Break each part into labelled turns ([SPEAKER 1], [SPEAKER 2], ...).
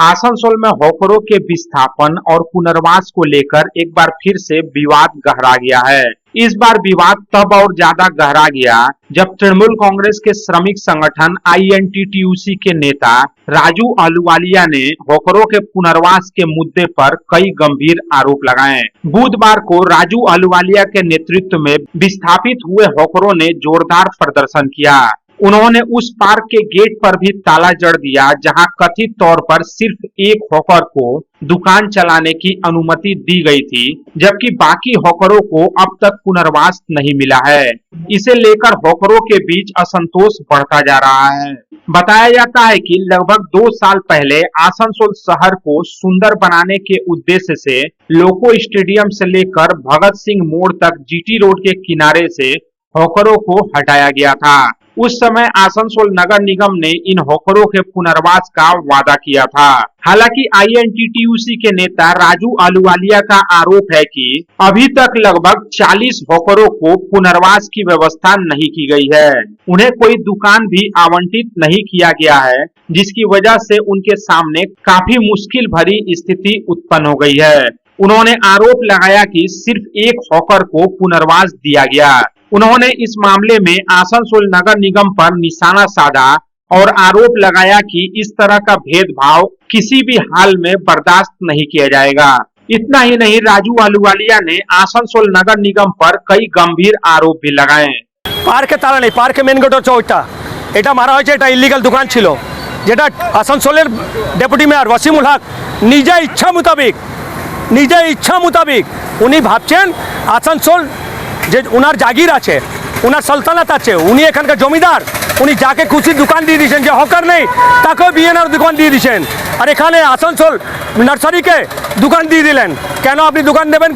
[SPEAKER 1] आसनसोल में हॉकरों के विस्थापन और पुनर्वास को लेकर एक बार फिर से विवाद गहरा गया है। इस बार विवाद तब और ज्यादा गहरा गया जब तृणमूल कांग्रेस के श्रमिक संगठन आईएनटीटीयूसी के नेता राजू अहलुवालिया ने हॉकरों के पुनर्वास के मुद्दे पर कई गंभीर आरोप लगाए। बुधवार को राजू अहलुवालिया के नेतृत्व में विस्थापित हुए हॉकरों ने जोरदार प्रदर्शन किया। उन्होंने उस पार्क के गेट पर भी ताला जड़ दिया जहां कथित तौर पर सिर्फ एक हॉकर को दुकान चलाने की अनुमति दी गई थी, जबकि बाकी हॉकरों को अब तक पुनर्वास नहीं मिला है। इसे लेकर हॉकरों के बीच असंतोष बढ़ता जा रहा है। बताया जाता है कि लगभग 2 साल पहले आसनसोल शहर को सुंदर बनाने के उद्देश्य से लोको स्टेडियम से लेकर भगत सिंह मोड़ तक जीटी रोड के किनारे से हॉकरों को हटाया गया था। उस समय आसनसोल नगर निगम ने इन हॉकरों के पुनर्वास का वादा किया था। हालांकि आईएनटीटीयूसी के नेता राजू अहलुवालिया का आरोप है कि अभी तक लगभग 40 हॉकरों को पुनर्वास की व्यवस्था नहीं की गई है। उन्हें कोई दुकान भी आवंटित नहीं किया गया है, जिसकी वजह से उनके सामने काफी मुश्किल भरी स्थिति उत्पन्न हो गई है। उन्होंने आरोप लगाया कि सिर्फ एक हॉकर को पुनर्वास दिया गया। उन्होंने इस मामले में आसनसोल नगर निगम पर निशाना साधा और आरोप लगाया कि इस तरह का भेदभाव किसी भी हाल में बर्दाश्त नहीं किया जाएगा। इतना ही नहीं, राजू अहलुवालिया ने आसनसोल नगर निगम पर कई गंभीर आरोप भी लगाए।
[SPEAKER 2] पार्के ताला नहीं, पार्के मेन गेट হচ্ছে ওইটা, এটা মারা হয়েছে, এটা ইলিগাল দোকান ছিল, যেটা আসানসোলের ডেপুটি মেয়র ওয়াসিমুল হক নিজে ইচ্ছা মোতাবেক উনি ভাবছেন আসানসোল যে ওনার জাগির আছে, ওনার সালতানাত আছে, উনি এখানকার জমিদার, উনি যাকে খুশি দোকান দিয়ে দিয়েছেন, যে হকার নেই তাকেও বিএনআর দোকান দিয়ে দিয়েছেন। আর এখানে আসানসোল নার্সারিকে দোকান দিয়ে দিলেন। কেন আপনি দোকান দেবেন?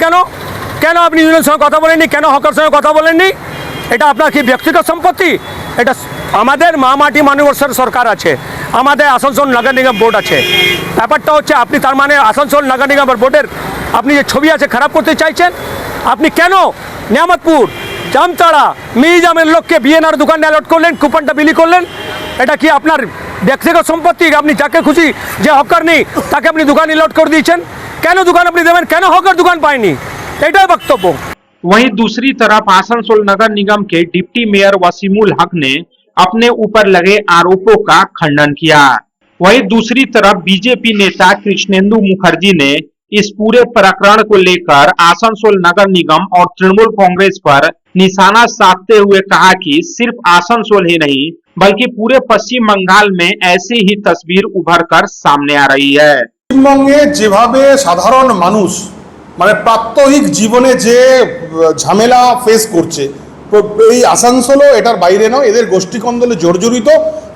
[SPEAKER 2] কেন আপনি ইউনিয়নের সঙ্গে কথা বলেননি? কেন হকার সঙ্গে কথা বলেননি? এটা আপনার কি ব্যক্তিগত সম্পত্তি? এটা আমাদের মাটি মানুষের সরকার আছে, আমাদের আসানসোল নগর নিগম বোর্ড আছে। ব্যাপারটা হচ্ছে আপনি তার মানে আসানসোল নগর নিগম বোর্ডের আপনি যে ছবি আছে খারাপ করতে চাইছেন। আপনি কেন নিয়ামতপুর, জামতাড়া, মিজামের লোককে বিএনআর দোকান অ্যালট করলেন, কুপনটা বিলি করলেন? এটা কি আপনার ব্যক্তিগত সম্পত্তি? আপনি যাকে খুশি, যে হকার নেই তাকে আপনি দোকান অ্যালট করে দিয়েছেন। কেন দোকান আপনি দেবেন? কেন হকার দোকান পায়নি? এটাই বক্তব্য।
[SPEAKER 1] वहीं दूसरी तरफ आसनसोल नगर निगम के डिप्टी मेयर वसीमुल हक ने अपने ऊपर लगे आरोपों का खंडन किया। वहीं दूसरी तरफ बीजेपी नेता कृष्णेंदु मुखर्जी ने इस पूरे प्रकरण को लेकर आसनसोल नगर निगम और तृणमूल कांग्रेस पर निशाना साधते हुए कहा कि सिर्फ आसनसोल ही नहीं बल्कि पूरे पश्चिम बंगाल में ऐसी ही तस्वीर उभर कर सामने आ रही है।
[SPEAKER 3] পশ্চিমবঙ্গে যেভাবে সাধারণ মানুষ মানে প্রাত্যহিক জীবনে যে ঝামেলা ফেস করছে, এই আসানসোলও এটার বাইরে নয়। এদের গোষ্ঠীকন্দলে জর্জরিত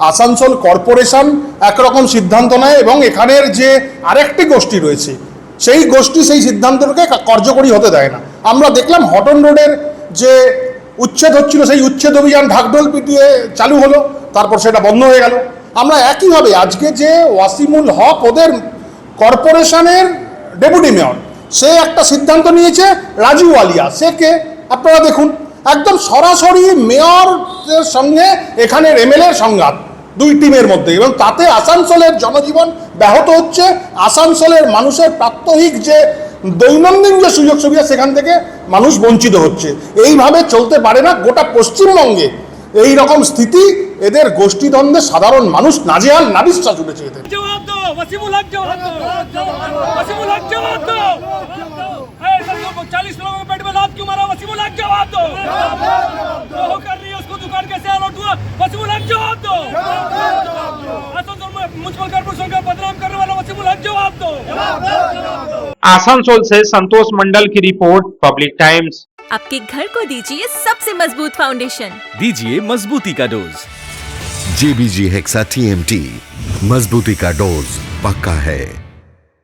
[SPEAKER 3] আসানসোল কর্পোরেশন একরকম সিদ্ধান্ত নেয় এবং এখানের যে আরেকটি গোষ্ঠী রয়েছে সেই গোষ্ঠী সেই সিদ্ধান্তটাকে কার্যকরী হতে দেয় না। আমরা দেখলাম হটন রোডের যে উচ্ছেদ হচ্ছিল, সেই উচ্ছেদ অভিযান ঢাকঢোল পিটিয়ে চালু হলো, তারপর সেটা বন্ধ হয়ে গেল। আমরা একইভাবে আজকে যে ওয়াসিমুল হক ওদের কর্পোরেশনের ডেপুটি মেয়র, সে একটা সিদ্ধান্ত নিয়েছে। রাজু আলিয়া সে কে আপনারা দেখুন, একদম সরাসরি মেয়রের সঙ্গে এখানের এমএলএর সংঘাত দুই টিমের মধ্যে, এবং তাতে আসানসোলের জনজীবন ব্যাহত হচ্ছে। আসানসোলের মানুষের প্রাত্যহিক যে দৈনন্দিন যে সুযোগ সুবিধা সেখান থেকে মানুষ বঞ্চিত হচ্ছে। এইভাবে চলতে পারে না। গোটা পশ্চিমবঙ্গে এই রকম স্থিতি, এদের গোষ্ঠীদ্বন্দ্বে সাধারণ মানুষ নাজেহাল, নাবিশ্বাস উঠেছে এদের।
[SPEAKER 1] आसनसोल से संतोष मंडल की रिपोर्ट, पब्लिक टाइम्स।
[SPEAKER 4] आपके घर को दीजिए सबसे मजबूत फाउंडेशन,
[SPEAKER 5] दीजिए मजबूती का डोज।
[SPEAKER 6] JBG हेक्सा TMT, मजबूती का डोज पक्का है।